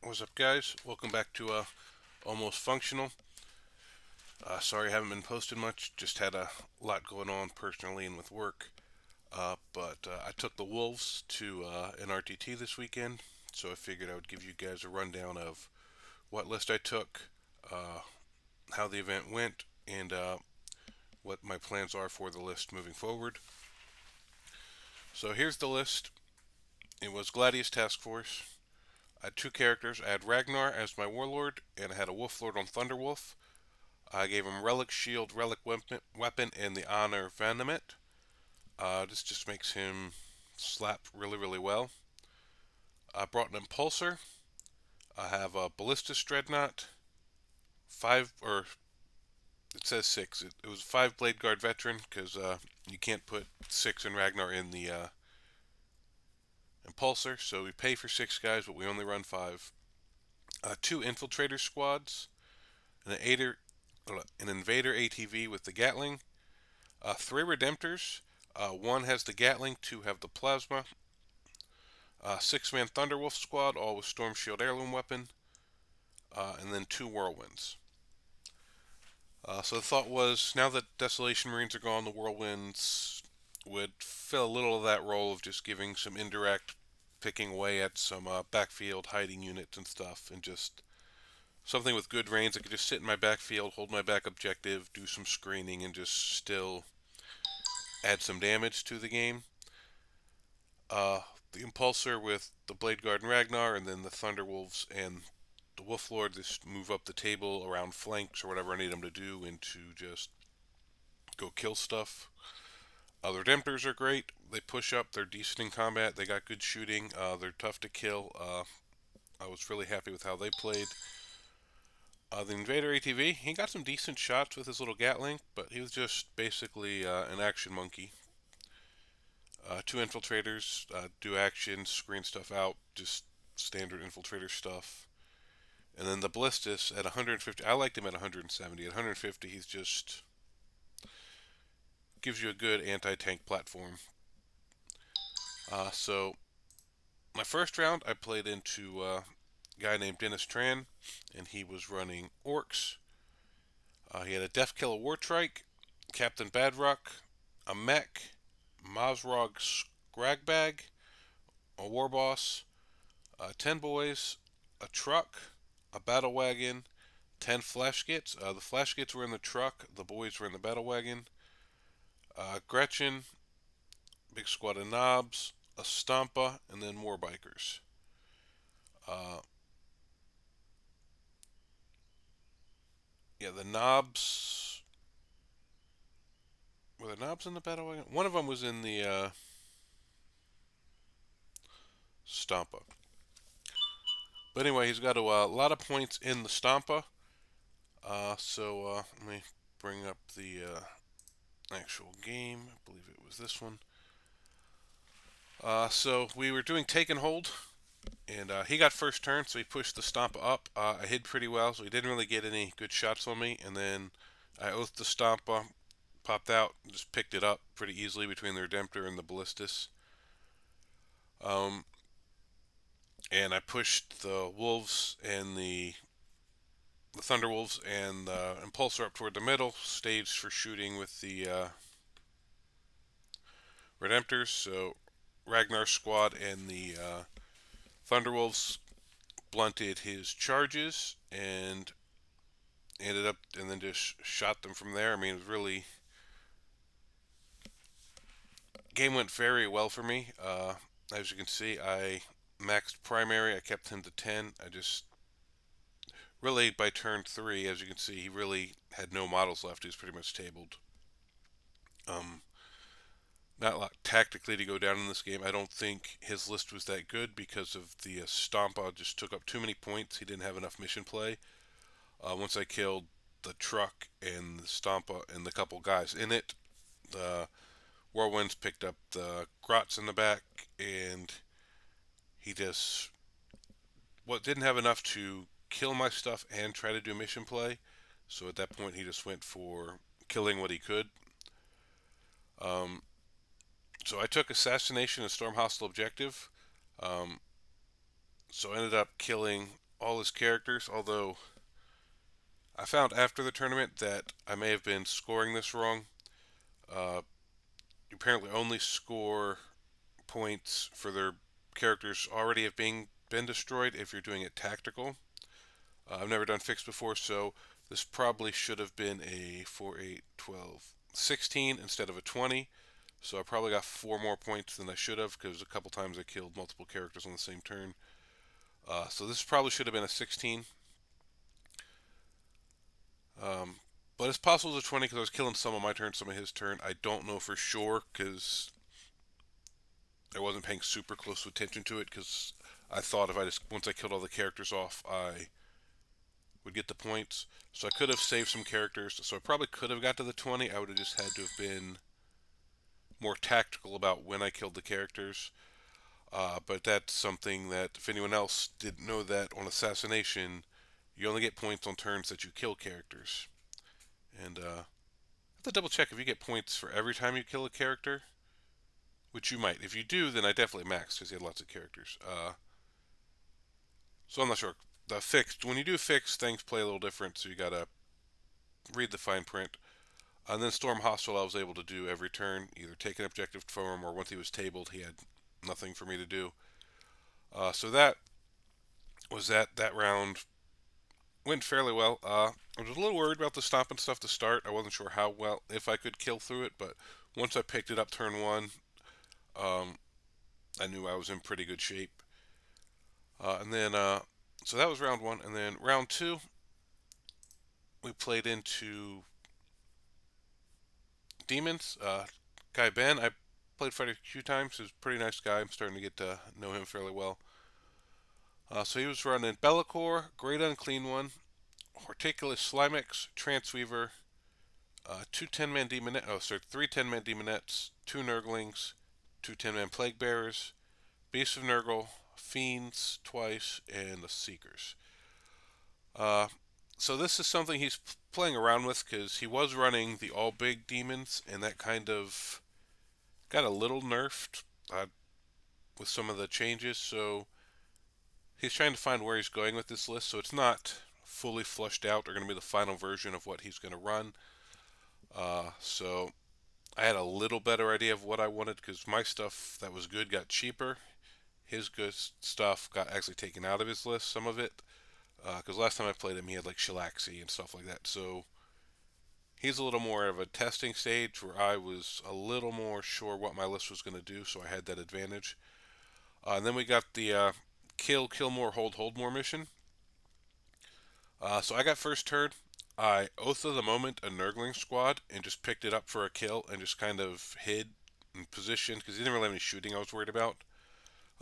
What's up, guys? Welcome back to Almost Functional. Sorry I haven't been posting much. Just had a lot going on personally and with work. But I took the Wolves to an RTT this weekend, so I figured I would give you guys a rundown of what list I took, uh, how the event went, and what my plans are for the list moving forward. So here's the list. It was Gladius Task Force. I had two characters. I had Ragnar as my warlord, and I had a Wolf Lord on Thunderwolf. I gave him Relic Shield, Relic Weapon, and the Honor Venomet. This just makes him slap really, really well. I brought an Impulsor. I have a Ballistus Dreadnought. Five, or it says six. It was 5 Blade Guard Veteran because you can't put six in Ragnar in the Impulsor. So we pay for 6 guys, but we only run 5. Two Infiltrator squads. An, aider, an Invader ATV with the Gatling. 3 Redemptors. One has the Gatling, 2 have the Plasma. 6-man Thunderwolf squad, all with Storm Shield heirloom weapon. And then 2 Whirlwinds. So the thought was, now that Desolation Marines are gone, the Whirlwinds would fill a little of that role of just giving some indirect picking away at some backfield hiding units and stuff, and just something with good range. I could just sit in my backfield, hold my back objective, do some screening, and just still add some damage to the game. The Impulsor with the Blade Guard and Ragnar, and then the Thunderwolves and the Wolf Lord just move up the table around flanks or whatever I need them to do, and to just go kill stuff. The Redemptors are great. They push up. They're decent in combat. They got good shooting. They're tough to kill. I was really happy with how they played. The Invader ATV, he got some decent shots with his little Gatling, but he was just basically an action monkey. 2 Infiltrators, do action, screen stuff out, just standard Infiltrator stuff. And then the Ballistus at 150, I liked him at 170. At 150, he's just gives you a good anti-tank platform. So my first round, I played into a guy named Dennis Tran, and he was running Orcs. He had a Deathkiller Wartrike, Captain Badrock, a mech, Mazrog Scragbag, a Warboss, 10 boys, a truck, a battle wagon, 10 flashkits. The flashkits were in the truck, the boys were in the battle wagon. Gretchen, big squad of knobs, a Stampa, and then more bikers. Uh, yeah, the knobs. Were the knobs in the battle wagon? One of them was in the Stampa. But anyway, he's got a lot of points in the Stampa. So let me bring up the actual game. I believe it was this one. So we were doing take and hold, and he got first turn, so he pushed the Stomp up. I hid pretty well, so he didn't really get any good shots on me, and then I oathed the Stomp up, popped out, and just picked it up pretty easily between the Redemptor and the Ballistus. Um, and I pushed the Wolves and the Thunderwolves and the Impulsor up toward the middle, staged for shooting with the Redemptors. So Ragnar's squad and the Thunderwolves blunted his charges and ended up, and then just shot them from there. I mean, it was really, game went very well for me. As you can see, I maxed primary. I kept him to 10. I just really, by turn 3, as you can see, he really had no models left. He was pretty much tabled. Um, Not a lot tactically to go down in this game. I don't think his list was that good because of the Stompa just took up too many points. He didn't have enough mission play. Once I killed the truck and the Stompa and the couple guys in it, the Whirlwinds picked up the Grots in the back, and he just didn't have enough to kill my stuff and try to do mission play. So at that point, he just went for killing what he could. Um, so I took assassination and storm hostile objective. Um, so I ended up killing all his characters, although I found after the tournament that I may have been scoring this wrong. Uh, you apparently only score points for their characters already have been destroyed if you're doing it tactical. I've never done fixed before, so this probably should have been a 4, 8, 12, 16 instead of a 20. So I probably got 4 more points than I should have because a couple times I killed multiple characters on the same turn. So this probably should have been a 16. Um, but it's possible it's a 20 because I was killing some on my turn, some of his turn. I don't know for sure because I wasn't paying super close attention to it because I thought if I just once I killed all the characters off, I would get the points. So I could have saved some characters. So I probably could have got to the 20. I would have just had to have been more tactical about when I killed the characters. But that's something that if anyone else didn't know that on Assassination, you only get points on turns that you kill characters. And I have to double check if you get points for every time you kill a character, which you might. If you do, then I definitely maxed because he had lots of characters. So I'm not sure. The fixed, when you do fixed, things play a little different, so you gotta read the fine print. And then Storm Hostile I was able to do every turn, either take an objective from him or once he was tabled, he had nothing for me to do. So that was that. That round went fairly well. I was a little worried about the stomping stuff to start. I wasn't sure how well, if I could kill through it, but once I picked it up turn one, um, I knew I was in pretty good shape. And then, so that was round one. And then round two, we played into Demons. Guy Ben, I played Freddy a few times. He's a pretty nice guy. I'm starting to get to know him fairly well. So he was running Bellacore, Great Unclean One, Horticulous Slimex, Transweaver, two 10-man demonettes, three 10-man demonettes, two Nurglings, two 10-man Plague Bearers, Beasts of Nurgle, Fiends twice, and the Seekers. Uh, so this is something he's playing around with because he was running the all big demons, and that kind of got a little nerfed with some of the changes. So he's trying to find where he's going with this list. So it's not fully flushed out or going to be the final version of what he's going to run. So I had a little better idea of what I wanted because my stuff that was good got cheaper. His good stuff got actually taken out of his list, some of it. Because last time I played him, he had like Shellaxi and stuff like that. So he's a little more of a testing stage where I was a little more sure what my list was going to do, so I had that advantage. And then we got the kill more, hold more mission. So I got first turn. I Oath of the Moment a Nurgling squad and just picked it up for a kill and just kind of hid in position because he didn't really have any shooting I was worried about.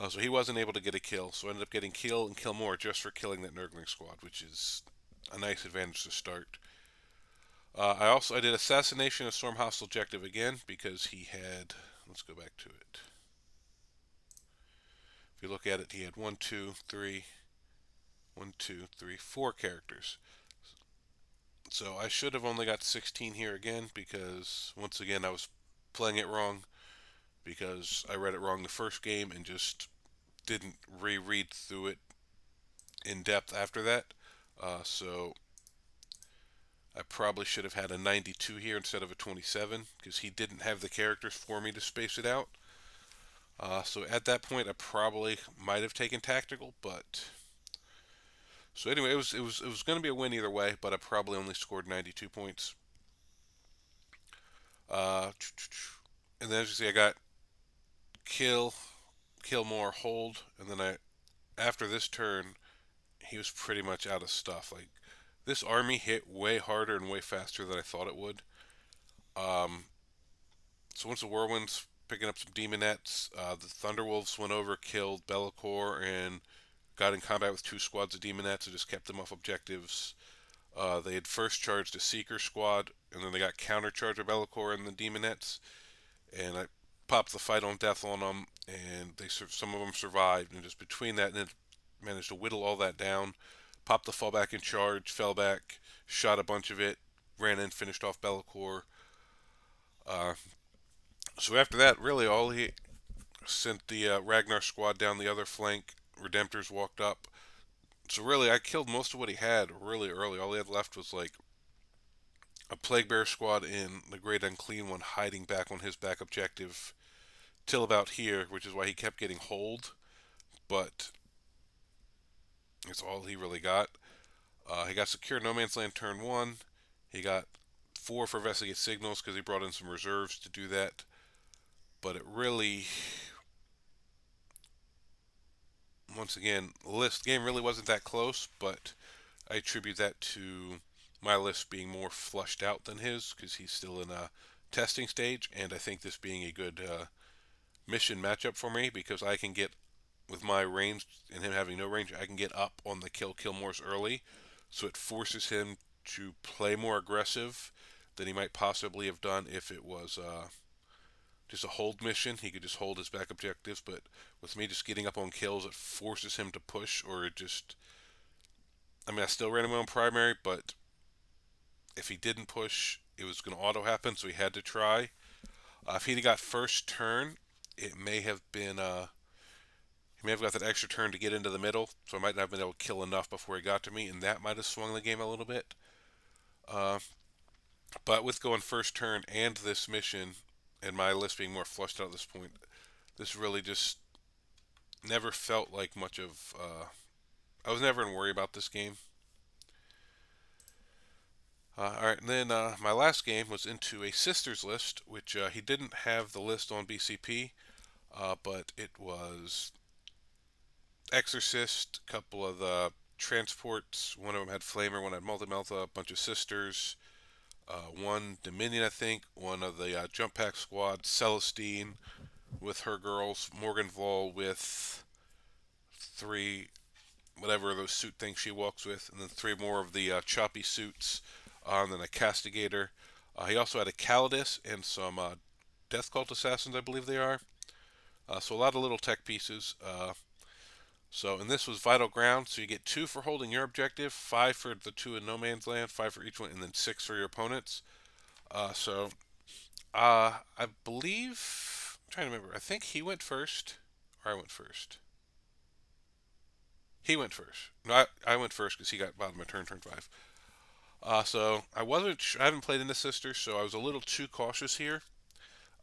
So he wasn't able to get a kill, so I ended up getting kill and kill more just for killing that Nurgling squad, which is a nice advantage to start. I did Assassination of Storm Hostile objective again because he had. Let's go back to it. If you look at it, he had 4 characters. So I should have only got 16 here again because once again I was playing it wrong because I read it wrong the first game and just didn't reread through it in depth after that. So I probably should have had a 92 here instead of a 27 because he didn't have the characters for me to space it out. So at that point, I probably might have taken tactical, but so anyway, it was going to be a win either way, but I probably only scored 92 points. Uh, and then as you see, I got kill, kill more, hold, and then after this turn, he was pretty much out of stuff. Like this army hit way harder and way faster than I thought it would. Um, so once the whirlwinds picking up some demonettes, the Thunderwolves went over, killed Bellacore, and got in combat with 2 squads of demonettes and just kept them off objectives. They had first charged a Seeker squad, and then they got countercharged by Bellacore and the demonettes, and I popped the fight on death on them, and some of them survived, and just between that, and it managed to whittle all that down, popped the fallback in charge, fell back, shot a bunch of it, ran in, finished off Bellacore. Uh, so after that, really all he sent the Ragnar squad down the other flank. Redemptors walked up, So really, I killed most of what he had really early. All he had left was like a Plague Bear squad in the Great Unclean One hiding back on his back objective till about here, which is why he kept getting hold. But it's all he really got. He got Secure No Man's Land turn 1. He got 4 for Investigate Signals because he brought in some reserves to do that. But it really, once again, the list game really wasn't that close, but I attribute that to my list being more flushed out than his because he's still in a testing stage, and I think this being a good mission matchup for me because I can get with my range and him having no range, I can get up on the kill mores early, so it forces him to play more aggressive than he might possibly have done if it was just a hold mission. He could just hold his back objectives, but with me just getting up on kills, it forces him to push, or it just. I mean, I still ran him on primary, but if he didn't push, it was going to auto happen, so he had to try. If he'd got first turn, it may have been he may have got that extra turn to get into the middle, so I might not have been able to kill enough before he got to me, and that might have swung the game a little bit. Uh, but with going first turn and this mission, and my list being more flushed out at this point, this really just never felt like much of. I was never in worry about this game. All right, and then my last game was into a sisters list, which he didn't have the list on BCP, but it was Exorcist, a couple of the transports. One of them had Flamer, one had Multi-Melta, a bunch of sisters, one Dominion, I think, one of the Jump Pack squad, Celestine with her girls, Morgan Vol with 3, whatever those suit things she walks with, and then 3 more of the choppy suits, and then a Castigator. He also had a Calidus and some Death Cult Assassins, I believe they are. So a lot of little tech pieces. And this was Vital Ground, so you get 2 for holding your objective, 5 for the 2 in No Man's Land, 5 for each one, and then 6 for your opponents. I believe, I'm trying to remember, I think he went first, or I went first. He went first. No, I went first because he got bottom of turn 5. So I wasn't, I haven't played into Sisters, so I was a little too cautious here.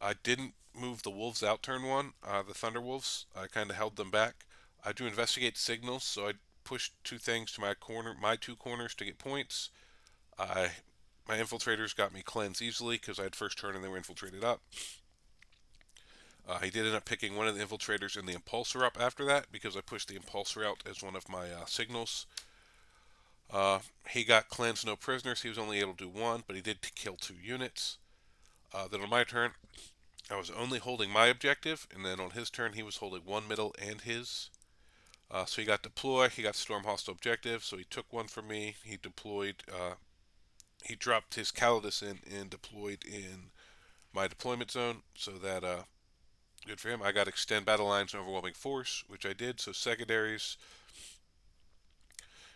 I didn't move the Wolves out turn 1, the Thunder Wolves. I kind of held them back. I do investigate signals, so I pushed 2 things to my 2 corners to get points. I my infiltrators got me cleanse easily because I had first turn and they were infiltrated up. He did end up picking one of the infiltrators and the impulsor up after that because I pushed the impulsor out as one of my signals. He got cleanse no prisoners. He was only able to do 1, but he did kill 2 units. Then on my turn, I was only holding my objective, and then on his turn, he was holding 1 middle and his. So he got deploy. He got storm hostile objective. So he took 1 from me. He deployed. He dropped his Calidus in and deployed in my deployment zone. So that good for him. I got extend battle lines and overwhelming force, which I did. So secondaries.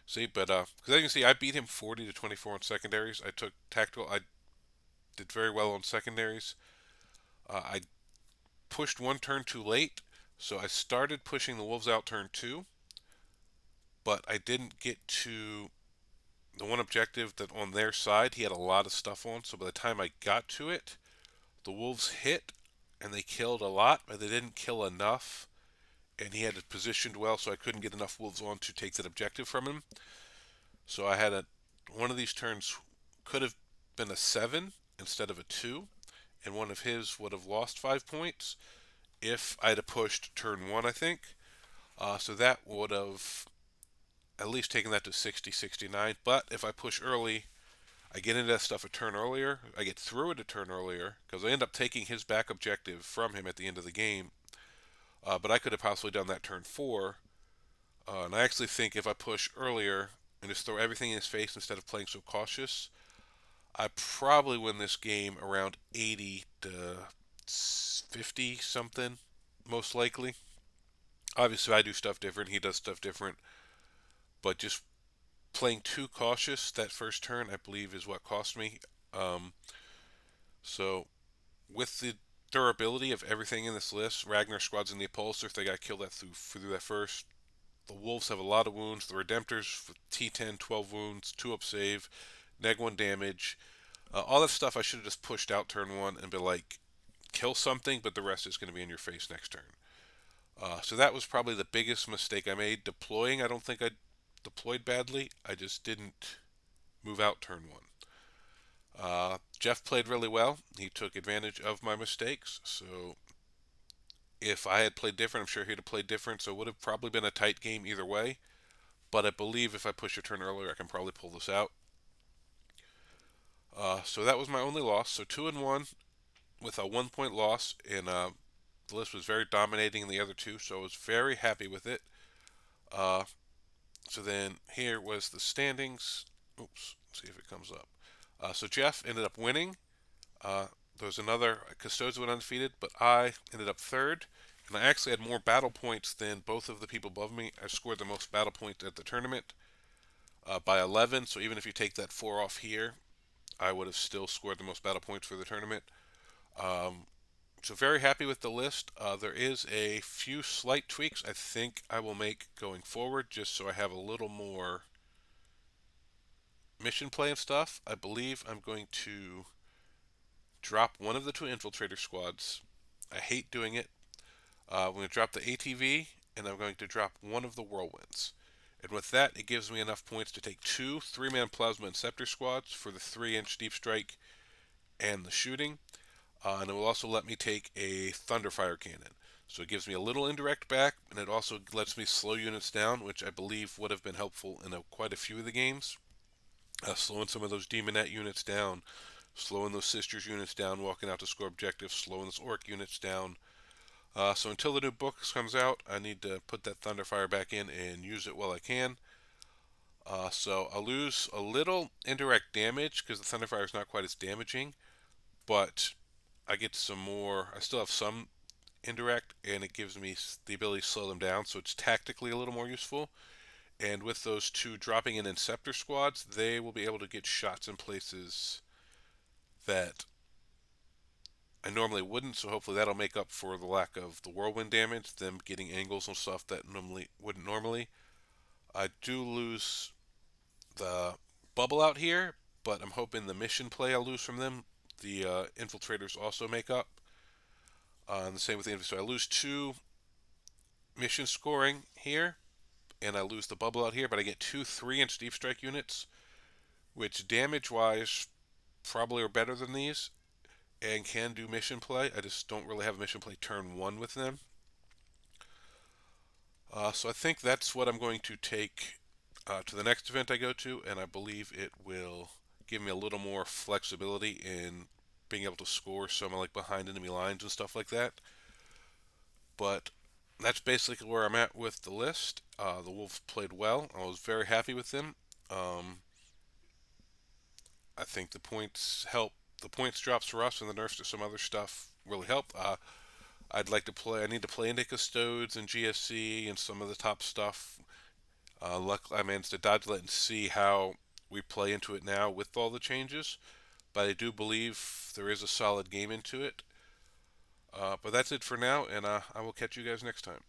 See, but because as you can see, I beat him 40 to 24 on secondaries. I took tactical. I did very well on secondaries. I pushed 1 turn too late, so I started pushing the wolves out turn 2, but I didn't get to the one objective that on their side he had a lot of stuff on. So by the time I got to it, the wolves hit and they killed a lot, but they didn't kill enough. And he had it positioned well, so I couldn't get enough wolves on to take that objective from him. So I had one of these turns could have been a 7 instead of a 2, and one of his would have lost 5 points if I'd have pushed turn 1, I think. So that would have at least taken that to 60, 69. But if I push early, I get into that stuff a turn earlier. I get through it a turn earlier because I end up taking his back objective from him at the end of the game. But I could have possibly done that turn 4. And I actually think if I push earlier and just throw everything in his face instead of playing so cautious, I probably win this game around 80 to 50 something, most likely. Obviously, I do stuff different. He does stuff different. But just playing too cautious that first turn, I believe, is what cost me. Um, so, with the durability of everything in this list, Ragnar squads in the Repulsor, if they got killed through that first The Wolves have a lot of wounds. The Redemptors with T10, 12 wounds, 2 up save, neg 1 damage. All that stuff I should have just pushed out turn 1 and been like, kill something, but the rest is going to be in your face next turn. So that was probably the biggest mistake I made. Deploying, I don't think I deployed badly. I just didn't move out turn 1. Jeff played really well. He took advantage of my mistakes. So if I had played different, I'm sure he'd have played different. So it would have probably been a tight game either way. But I believe if I push a turn earlier, I can probably pull this out. So that was my only loss. So 2-1 with a 1 point loss, and the list was very dominating in the other two. So I was very happy with it. Uh, so then here was the standings. Oops, let's see if it comes up. So Jeff ended up winning. There was another Custodes went undefeated, but I ended up third, and I actually had more battle points than both of the people above me. I scored the most battle points at the tournament by 11. So even if you take that 4 off here, I would have still scored the most battle points for the tournament. Um, so very happy with the list. There is a few slight tweaks I think I will make going forward, just so I have a little more mission play and stuff. I believe I'm going to drop one of the 2 infiltrator squads. I hate doing it. I'm going to drop the ATV, and I'm going to drop one of the whirlwinds. And with that, it gives me enough points to take 2 3-man plasma and scepter squads for the 3-inch deep strike and the shooting. And it will also let me take a thunderfire cannon. So it gives me a little indirect back, and it also lets me slow units down, which I believe would have been helpful in quite a few of the games. Slowing some of those demonette units down, slowing those sisters units down, walking out to score objectives, slowing those orc units down. So until the new book comes out, I need to put that Thunderfire back in and use it while I can. So I'll lose a little indirect damage because the Thunderfire is not quite as damaging, but I get some more. I still have some indirect, and it gives me the ability to slow them down, so it's tactically a little more useful. And with those 2 dropping in Scepter squads, they will be able to get shots in places that I normally wouldn't, so hopefully that'll make up for the lack of the whirlwind damage, them getting angles and stuff that normally wouldn't normally. I do lose the bubble out here, but I'm hoping the mission play I'll lose from them, the infiltrators also make up. And the same with the infantry. So I lose 2 mission scoring here, and I lose the bubble out here, but I get 2 3-inch deep strike units, which damage-wise probably are better than these and can do mission play. I just don't really have mission play turn 1 with them. So I think that's what I'm going to take to the next event I go to, and I believe it will give me a little more flexibility in being able to score some like behind enemy lines and stuff like that. But that's basically where I'm at with the list. The Wolves played well. I was very happy with them. I think the points help. The points drops for us and the nerfs to some other stuff really help. I'd like to play. I need to play into Custodes and GSC and some of the top stuff. Luckily, I managed to Dataslate and see how we play into it now with all the changes. But I do believe there is a solid game into it. But that's it for now, and I will catch you guys next time.